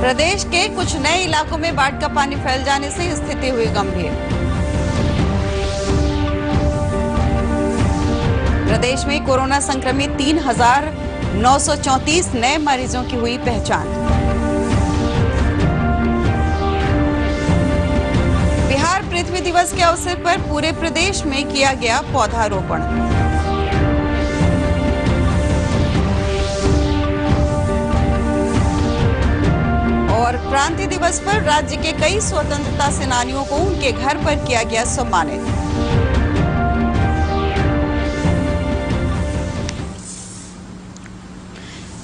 प्रदेश के कुछ नए इलाकों में बाढ़ का पानी फैल जाने से स्थिति हुई गंभीर। प्रदेश में कोरोना संक्रमित 3,934 नए मरीजों की हुई पहचान। बिहार पृथ्वी दिवस के अवसर पर पूरे प्रदेश में किया गया पौधारोपण। और क्रांति दिवस पर राज्य के कई स्वतंत्रता सेनानियों को उनके घर पर किया गया सम्मानित।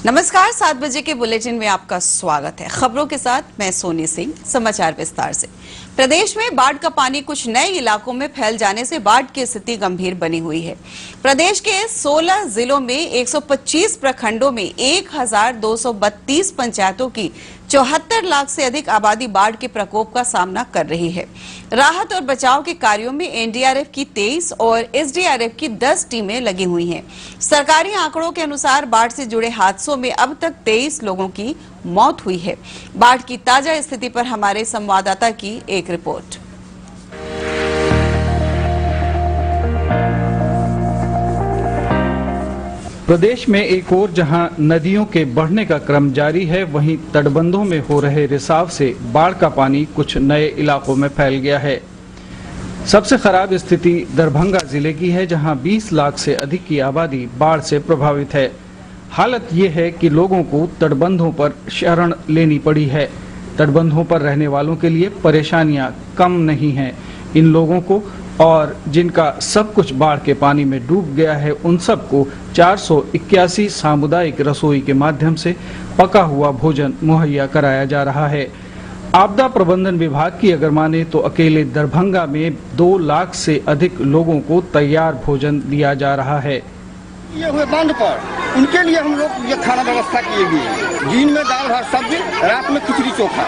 नमस्कार, 7 बजे के बुलेटिन में आपका स्वागत है। खबरों के साथ मैं सोनी सिंह। समाचार विस्तार से। प्रदेश में बाढ़ का पानी कुछ नए इलाकों में फैल जाने से बाढ़ की स्थिति गंभीर बनी हुई है। प्रदेश के 16 जिलों में 125 प्रखंडों में 1,232 पंचायतों की 74 लाख से अधिक आबादी बाढ़ के प्रकोप का सामना कर रही है। राहत और बचाव के कार्यों में एनडीआरएफ की 23 और एसडीआरएफ की 10 टीमें लगी हुई हैं। सरकारी आंकड़ों के अनुसार बाढ़ से जुड़े हादसों में अब तक 23 लोगों की मौत हुई है। बाढ़ की ताजा स्थिति पर हमारे संवाददाता की एक रिपोर्ट। प्रदेश में एक ओर जहां नदियों के बढ़ने का क्रम जारी है, वहीं तटबंधों में हो रहे रिसाव से बाढ़ का पानी कुछ नए इलाकों में फैल गया है। सबसे खराब स्थिति दरभंगा जिले की है, जहां 20 लाख से अधिक की आबादी बाढ़ से प्रभावित है। हालत ये है कि लोगों को तटबंधों पर शरण लेनी पड़ी है। तटबंधों पर रहने वालों के लिए परेशानियां कम नहीं हैं। इन लोगों को और जिनका सब कुछ बाढ़ के पानी में डूब गया है, उन सबको 481 सामुदायिक रसोई के माध्यम से पका हुआ भोजन मुहैया कराया जा रहा है। आपदा प्रबंधन विभाग की अगर माने तो अकेले दरभंगा में 2 लाख से अधिक लोगों को तैयार भोजन दिया जा रहा है। ये हुए बांध पर उनके लिए हम लोग ये खाना व्यवस्था किए हुए हैं। दिन में दाल भात सब्जी, रात में खिचड़ी चोखा।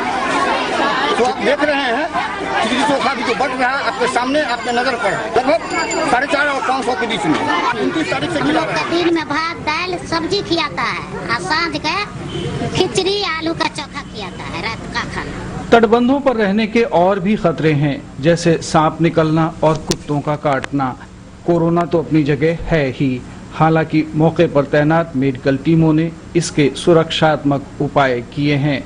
तो आप देख रहे हैं खिचड़ी चोखा भी तो बढ़ रहा है आपके सामने, आपके नजर पर है। लगभग 450 और 500 के बीच में 29 तारीख से खिला रहे हैं। दिन में भात दाल सब्जी खिलाता है और सांझ का खिचड़ी आलू का चोखा खिलाता है रात का खाना। तटबंधों पर रहने के और भी खतरे हैं, जैसे सांप निकलना और कुत्तों का काटना। कोरोना तो अपनी जगह है ही, हालांकि मौके पर तैनात मेडिकल टीमों ने इसके सुरक्षात्मक उपाय किए हैं।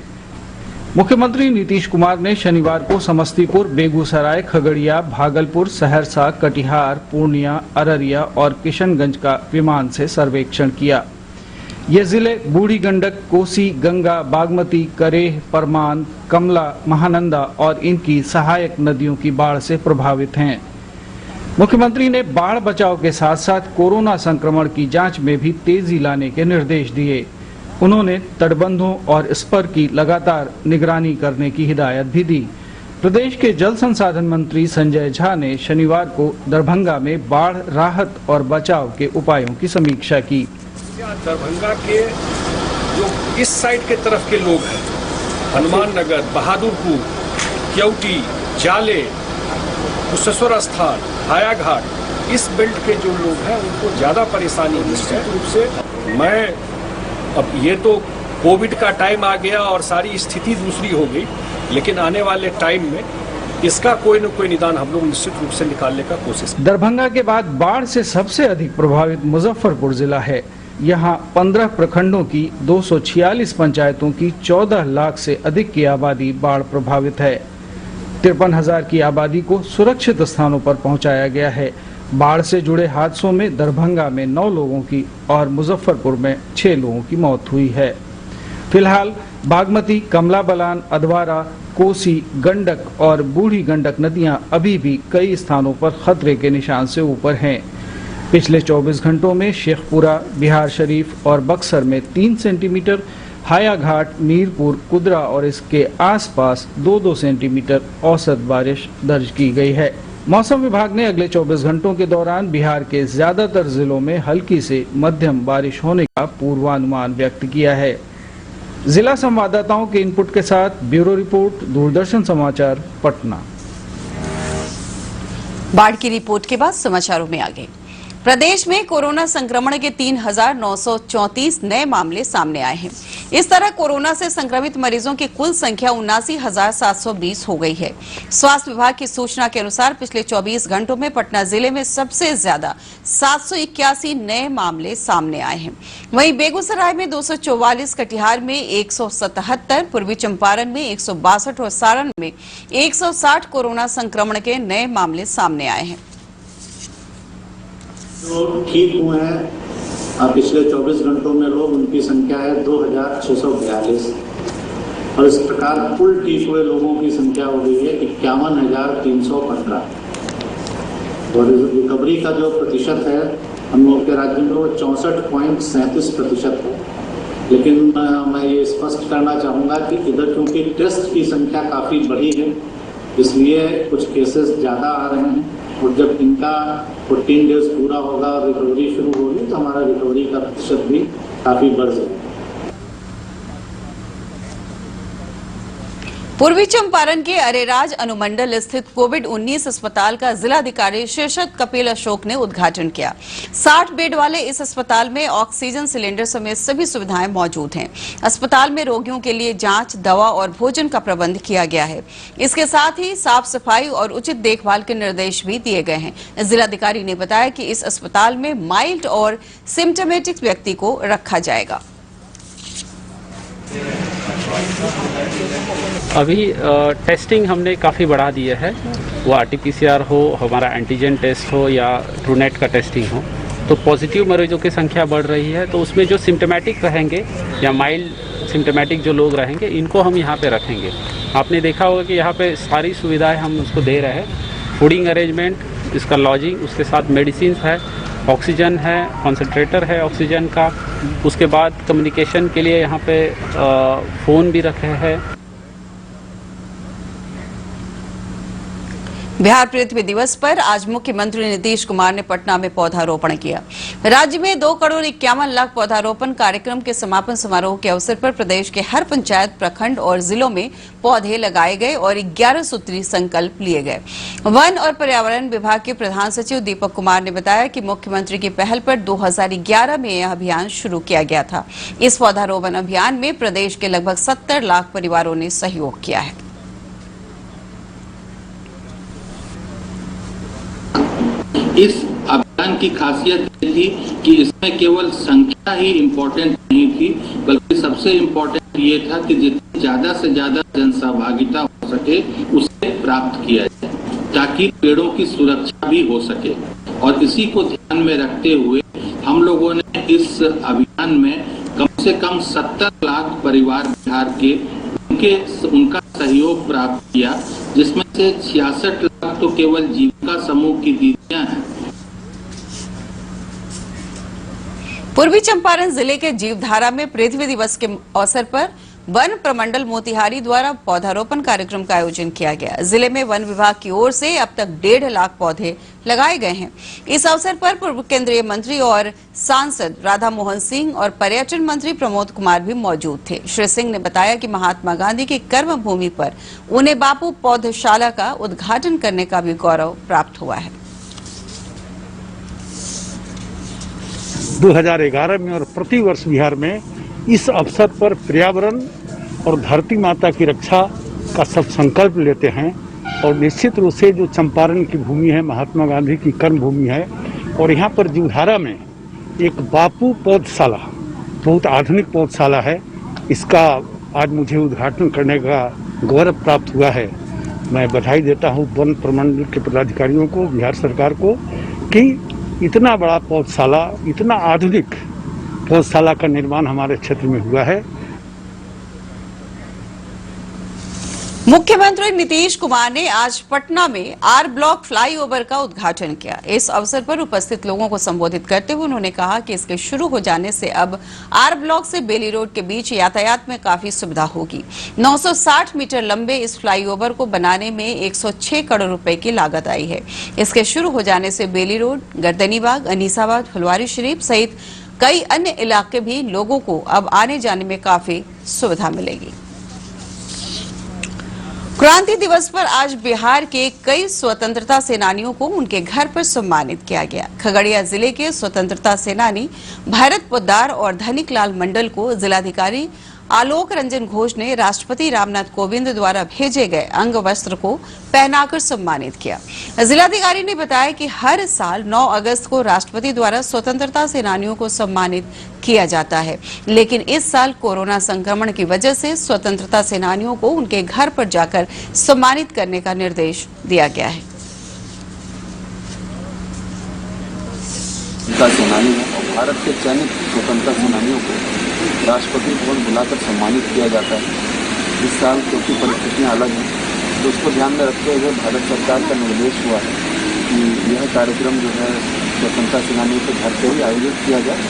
मुख्यमंत्री नीतीश कुमार ने शनिवार को समस्तीपुर, बेगूसराय, खगड़िया, भागलपुर, सहरसा, कटिहार, पूर्णिया, अररिया और किशनगंज का विमान से सर्वेक्षण किया। ये जिले बूढ़ी गंडक, कोसी, गंगा, बागमती, करेह, परमान, कमला, महानंदा और इनकी सहायक नदियों की बाढ़ से प्रभावित हैं। मुख्यमंत्री ने बाढ़ बचाव के साथ साथ कोरोना संक्रमण की जांच में भी तेजी लाने के निर्देश दिए। उन्होंने तटबंधों और इस पर की लगातार निगरानी करने की हिदायत भी दी। प्रदेश के जल संसाधन मंत्री संजय झा ने शनिवार को दरभंगा में बाढ़ राहत और बचाव के उपायों की समीक्षा की। दरभंगा के जो इस साइड के तरफ के लोग हैं, हनुमान नगर, बहादुरपुर, केवटी, जाले, कुशेश्वर स्थान, हाया घाट, इस बेल्ट के जो लोग हैं उनको ज़्यादा परेशानी निश्चित रूप से। मैं अब ये तो कोविड का टाइम आ गया और सारी स्थिति दूसरी हो गई, लेकिन आने वाले टाइम में इसका कोई न कोई निदान हम लोग निश्चित रूप से निकालने का कोशिश। दरभंगा के बाद बाढ़ से सबसे अधिक प्रभावित मुजफ्फरपुर जिला है। यहाँ 15 प्रखंडों की 246 पंचायतों की 14 लाख से अधिक की आबादी बाढ़ प्रभावित है। 53,000 की आबादी को सुरक्षित स्थानों पर पहुंचाया गया है। बाढ़ से जुड़े हादसों में दरभंगा में 9 लोगों की और मुजफ्फरपुर में 6 लोगों की मौत हुई है। फिलहाल बागमती, कमला बलान, अधवारा, कोसी, गंडक और बूढ़ी गंडक नदियां अभी भी कई स्थानों पर खतरे के निशान से ऊपर हैं। पिछले 24 घंटों में शेखपुरा, बिहार शरीफ और बक्सर में 3 सेंटीमीटर, हाया घाट, मीरपुर, कुदरा और इसके आसपास 2-2 सेंटीमीटर औसत बारिश दर्ज की गई है। मौसम विभाग ने अगले 24 घंटों के दौरान बिहार के ज्यादातर जिलों में हल्की से मध्यम बारिश होने का पूर्वानुमान व्यक्त किया है। जिला संवाददाताओं के इनपुट के साथ ब्यूरो रिपोर्ट, दूरदर्शन समाचार, पटना। बाढ़ की रिपोर्ट के बाद समाचारों में आगे। प्रदेश में कोरोना संक्रमण के 3,934 नए मामले सामने आए हैं। इस तरह कोरोना से संक्रमित मरीजों की कुल संख्या 79,720 हो गई है। स्वास्थ्य विभाग की सूचना के अनुसार पिछले 24 घंटों में पटना जिले में सबसे ज्यादा 781 नए मामले सामने आए हैं। वहीं बेगूसराय में 244, कटिहार में 177, पूर्वी चंपारण में 162 और सारण में 160 कोरोना संक्रमण के नए मामले सामने आए हैं। जो ठीक हुए हैं पिछले 24 घंटों में लोग, उनकी संख्या है 2,642 और इस प्रकार कुल ठीक हुए लोगों की संख्या हो गई है 51,315 और रिकवरी का जो प्रतिशत है हम लोग के राज्य में वो 64.37% है। लेकिन मैं ये स्पष्ट करना चाहूँगा कि इधर क्योंकि टेस्ट की संख्या काफ़ी बढ़ी है इसलिए कुछ केसेस ज़्यादा आ रहे हैं और जब इनका 14 डेज पूरा होगा और रिकवरी शुरू होगी तो हमारा रिकवरी का प्रतिशत भी काफी बढ़ जाएगा। पूर्वी चंपारण के अरेराज अनुमंडल स्थित कोविड-19 अस्पताल का जिलाधिकारी शीर्षत कपिल अशोक ने उद्घाटन किया। 60 बेड वाले इस अस्पताल में ऑक्सीजन सिलेंडर समेत सभी सुविधाएं मौजूद हैं। अस्पताल में रोगियों के लिए जांच, दवा और भोजन का प्रबंध किया गया है। इसके साथ ही साफ सफाई और उचित देखभाल के निर्देश भी दिए गए हैं। जिलाधिकारी ने बताया कि इस अस्पताल में माइल्ड और सिम्टोमेटिक व्यक्ति को रखा जाएगा। अभी टेस्टिंग हमने काफ़ी बढ़ा दिया है, वो RT-PCR हो, हमारा एंटीजन टेस्ट हो या ट्रूनेट का टेस्टिंग हो, तो पॉजिटिव मरीजों की संख्या बढ़ रही है। तो उसमें जो सिम्टोमेटिक रहेंगे या माइल्ड सिम्टोमेटिक जो लोग रहेंगे इनको हम यहाँ पे रखेंगे। आपने देखा होगा कि यहाँ पे सारी सुविधाएं हम उसको दे रहे हैं, फूडिंग अरेंजमेंट, इसका लॉजिंग, उसके साथ मेडिसिन है, ऑक्सीजन है, कॉन्सेंट्रेटर है ऑक्सीजन का, उसके बाद कम्युनिकेशन के लिए यहाँ पे फ़ोन भी रखे हैं। बिहार पृथ्वी दिवस पर आज मुख्यमंत्री नीतीश कुमार ने पटना में पौधारोपण किया। राज्य में 2,51,00,000 पौधारोपण कार्यक्रम के समापन समारोह के अवसर पर प्रदेश के हर पंचायत, प्रखंड और जिलों में पौधे लगाए गए और 11 सूत्री संकल्प लिए गए। वन और पर्यावरण विभाग के प्रधान सचिव दीपक कुमार ने बताया कि मुख्यमंत्री की पहल पर 2011 में यह अभियान शुरू किया गया था। इस पौधारोपण अभियान में प्रदेश के लगभग 70 लाख परिवारों ने सहयोग किया है। इस अभियान की खासियत ये थी कि इसमें केवल संख्या ही इम्पोर्टेंट नहीं थी, बल्कि सबसे इम्पोर्टेंट ये था कि जितनी ज्यादा से ज्यादा जन सहभागिता हो सके उसे प्राप्त किया जाए, ताकि पेड़ों की सुरक्षा भी हो सके। और इसी को ध्यान में रखते हुए हम लोगों ने इस अभियान में कम से कम 70 लाख परिवार बिहार के उनका सहयोग प्राप्त किया, जिसमें से 66 लाख तो केवल जीविका समूह की दीदियां हैं। पूर्वी चंपारण जिले के जीवधारा में पृथ्वी दिवस के अवसर पर वन प्रमंडल मोतिहारी द्वारा पौधारोपण कार्यक्रम का आयोजन किया गया। जिले में वन विभाग की ओर से अब तक 1.5 लाख पौधे लगाए गए हैं। इस अवसर पर पूर्व केंद्रीय मंत्री और सांसद राधा मोहन सिंह और पर्यटन मंत्री प्रमोद कुमार भी मौजूद थे। श्री सिंह ने बताया कि महात्मा गांधी की कर्म भूमि पर उन्हें बापू पौधशाला का उद्घाटन करने का भी गौरव प्राप्त हुआ है। 2011 में और प्रतिवर्ष बिहार में इस अवसर पर पर्यावरण और धरती माता की रक्षा का सब संकल्प लेते हैं और निश्चित रूप से जो चंपारण की भूमि है, महात्मा गांधी की कर्म भूमि है, और यहाँ पर जीवधारा में एक बापू पौधशाला, बहुत आधुनिक पौधशाला है, इसका आज मुझे उद्घाटन करने का गौरव प्राप्त हुआ है। मैं बधाई देता हूँ वन प्रमंडल के पदाधिकारियों को, बिहार सरकार को, कि इतना बड़ा पौधशाला, इतना आधुनिक पौधशाला का निर्माण हमारे क्षेत्र में हुआ है। मुख्यमंत्री नीतीश कुमार ने आज पटना में आर ब्लॉक फ्लाईओवर का उद्घाटन किया। इस अवसर पर उपस्थित लोगों को संबोधित करते हुए उन्होंने कहा कि इसके शुरू हो जाने से अब आर ब्लॉक से बेली रोड के बीच यातायात में काफी सुविधा होगी। 960 मीटर लंबे इस फ्लाईओवर को बनाने में 106 करोड़ रुपए की लागत आई है। इसके शुरू हो जाने से बेली रोड, गर्दनीबाग, अनीसाबाद, फुलवारी शरीफ सहित कई अन्य इलाके भी लोगों को अब आने जाने में काफी सुविधा मिलेगी। क्रांति दिवस पर आज बिहार के कई स्वतंत्रता सेनानियों को उनके घर पर सम्मानित किया गया। खगड़िया जिले के स्वतंत्रता सेनानी भरत पोद्दार और धनिक लाल मंडल को जिलाधिकारी आलोक रंजन घोष ने राष्ट्रपति रामनाथ कोविंद द्वारा भेजे गए अंग वस्त्र को पहनाकर सम्मानित किया। जिलाधिकारी ने बताया कि हर साल 9 अगस्त को राष्ट्रपति द्वारा स्वतंत्रता सेनानियों को सम्मानित किया जाता है, लेकिन इस साल कोरोना संक्रमण की वजह से स्वतंत्रता सेनानियों को उनके घर पर जाकर सम्मानित करने का निर्देश दिया गया है। सेनानी है और भारत के चयनित स्वतंत्रता सेनानियों को राष्ट्रपति भवन बुलाकर सम्मानित किया जाता है। इस साल क्योंकि परिस्थितियाँ अलग हैं, तो उसको ध्यान में रखते हुए भारत सरकार का निर्देश हुआ है कि यह कार्यक्रम जो है स्वतंत्रता सेनानियों के घर से ही आयोजित किया जाए।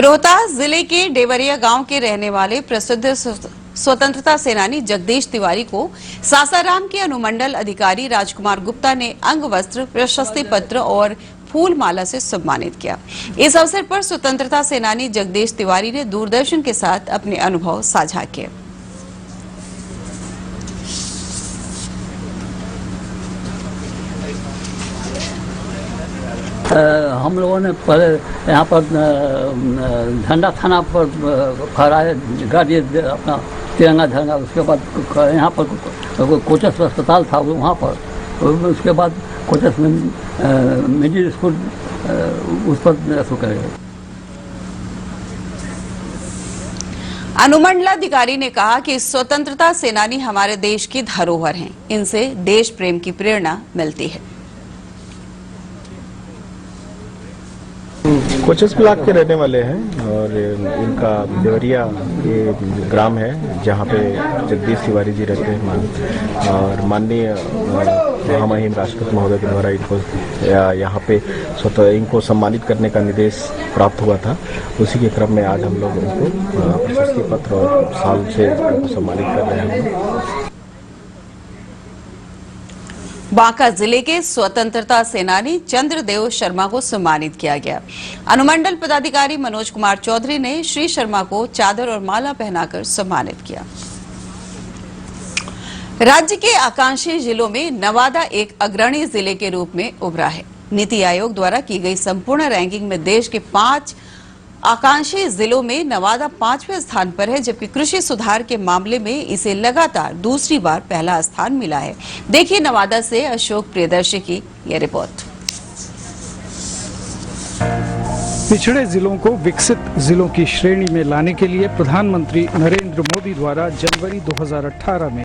रोहतास जिले के डेवरिया गांव के रहने वाले प्रसिद्ध स्वतंत्रता सेनानी जगदीश तिवारी को सासाराम के अनुमंडल अधिकारी राजकुमार गुप्ता ने अंग वस्त्र, प्रशस्ति पत्र और फूल माला से सम्मानित किया। इस अवसर पर स्वतंत्रता सेनानी जगदीश तिवारी ने दूरदर्शन के साथ अपने अनुभव साझा किए। हम लोगों ने पहले यहाँ पर झंडा थाना पर फहराए गाड़ी अपना तिरंगा झंडा, उसके बाद यहाँ पर कोचस अस्पताल था वहाँ पर, उसके बाद कोचस में मिडिल स्कूल उस पर ऐसा करेगा। अनुमंडलाधिकारी ने कहा कि स्वतंत्रता सेनानी हमारे देश की धरोहर हैं, इनसे देश प्रेम की प्रेरणा मिलती है। कोचस ब्लॉक के रहने वाले हैं और इनका देवरिया ये ग्राम है जहाँ पे जगदीश तिवारी जी रहते हैं और माननीय महामहिम राष्ट्रपति महोदय के द्वारा इनको यहाँ पे इनको सम्मानित करने का निर्देश प्राप्त हुआ था। उसी के क्रम में आज हम लोग उनको प्रशस्ति पत्र और साल से उनको सम्मानित कर रहे हैं। बांका जिले के स्वतंत्रता सेनानी चंद्रदेव शर्मा को सम्मानित किया गया। अनुमंडल पदाधिकारी मनोज कुमार चौधरी ने श्री शर्मा को चादर और माला पहनाकर सम्मानित किया। राज्य के आकांक्षी जिलों में नवादा एक अग्रणी जिले के रूप में उभरा है। नीति आयोग द्वारा की गई संपूर्ण रैंकिंग में देश के 5 आकांक्षी जिलों में नवादा 5वें स्थान पर है, जबकि कृषि सुधार के मामले में इसे लगातार दूसरी बार पहला स्थान मिला है। देखिए नवादा से अशोक प्रियदर्शी की यह रिपोर्ट। पिछड़े जिलों को विकसित जिलों की श्रेणी में लाने के लिए प्रधानमंत्री नरेंद्र मोदी द्वारा जनवरी 2018 में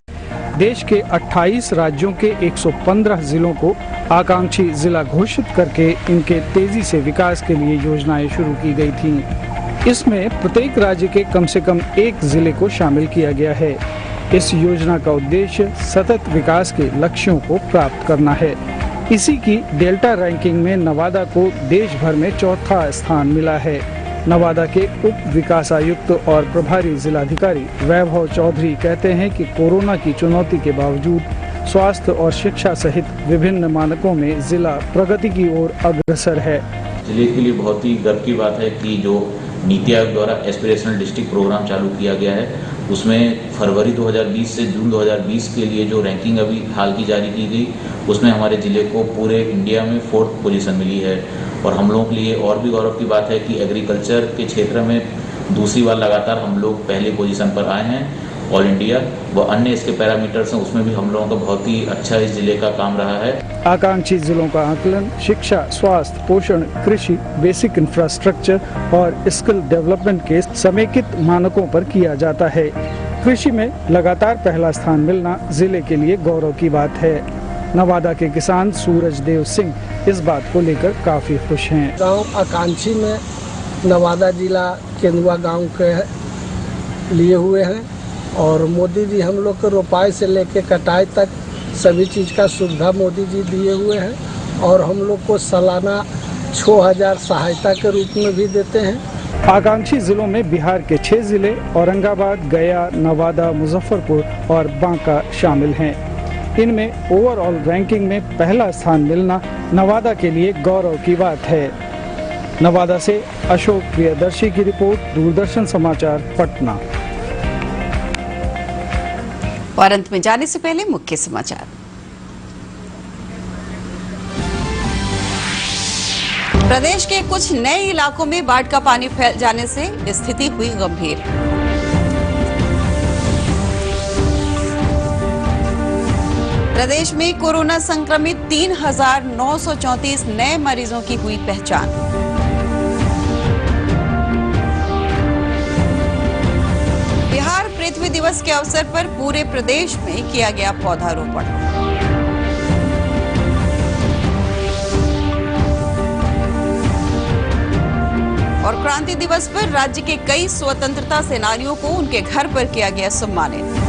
देश के 28 राज्यों के 115 जिलों को आकांक्षी जिला घोषित करके इनके तेजी से विकास के लिए योजनाएं शुरू की गई थीं। इसमें प्रत्येक राज्य के कम से कम एक जिले को शामिल किया गया है। इस योजना का उद्देश्य सतत विकास के लक्ष्यों को प्राप्त करना है। इसी की डेल्टा रैंकिंग में नवादा को देश भर में 4था स्थान मिला है। नवादा के उप विकास आयुक्त और प्रभारी जिलाधिकारी वैभव चौधरी कहते हैं कि कोरोना की चुनौती के बावजूद स्वास्थ्य और शिक्षा सहित विभिन्न मानकों में जिला प्रगति की ओर अग्रसर है। जिले के लिए बहुत ही गर्व की बात है कि जो नीति आयोग द्वारा एस्पिरेशनल डिस्ट्रिक्ट प्रोग्राम चालू किया गया है, उसमें फरवरी 2020 से जून 2020 के लिए जो रैंकिंग अभी हाल की जारी की गई, उसमें हमारे ज़िले को पूरे इंडिया में 4th पोजीशन मिली है। और हम लोगों के लिए और भी गौरव की बात है कि एग्रीकल्चर के क्षेत्र में दूसरी बार लगातार हम लोग पहली पोजीशन पर आए हैं। ऑल इंडिया व अन्य इसके पैरामीटर्स हैं, उसमें भी हम लोगों का बहुत ही अच्छा इस जिले का काम रहा है। आकांक्षी जिलों का आकलन शिक्षा, स्वास्थ्य, पोषण, कृषि, बेसिक इंफ्रास्ट्रक्चर और स्किल डेवलपमेंट के समेकित मानकों पर किया जाता है। कृषि में लगातार पहला स्थान मिलना जिले के लिए गौरव की बात है। नवादा के किसान सूरज देव सिंह इस बात को लेकर काफी खुश हैं। गांव आकांक्षी में नवादा जिला केंदुआ गांव के लिए हुए हैं और मोदी जी हम लोग को रोपाई से लेकर कटाई तक सभी चीज़ का सुविधा मोदी जी दिए हुए हैं और हम लोग को सालाना 6000 सहायता के रूप में भी देते हैं। आकांक्षी जिलों में बिहार के 6 जिले औरंगाबाद, गया, नवादा, मुजफ्फरपुर और बांका शामिल हैं। इनमें ओवरऑल रैंकिंग में पहला स्थान मिलना नवादा के लिए गौरव की बात है। नवादा से अशोक प्रियदर्शी की रिपोर्ट, दूरदर्शन समाचार, पटना। और अंत में जाने से पहले मुख्य समाचार। प्रदेश के कुछ नए इलाकों में बाढ़ का पानी फैल जाने से स्थिति हुई गंभीर। प्रदेश में कोरोना संक्रमित 3,934 नए मरीजों की हुई पहचान। बिहार पृथ्वी दिवस के अवसर पर पूरे प्रदेश में किया गया पौधारोपण। और क्रांति दिवस पर राज्य के कई स्वतंत्रता सेनानियों को उनके घर पर किया गया सम्मानित।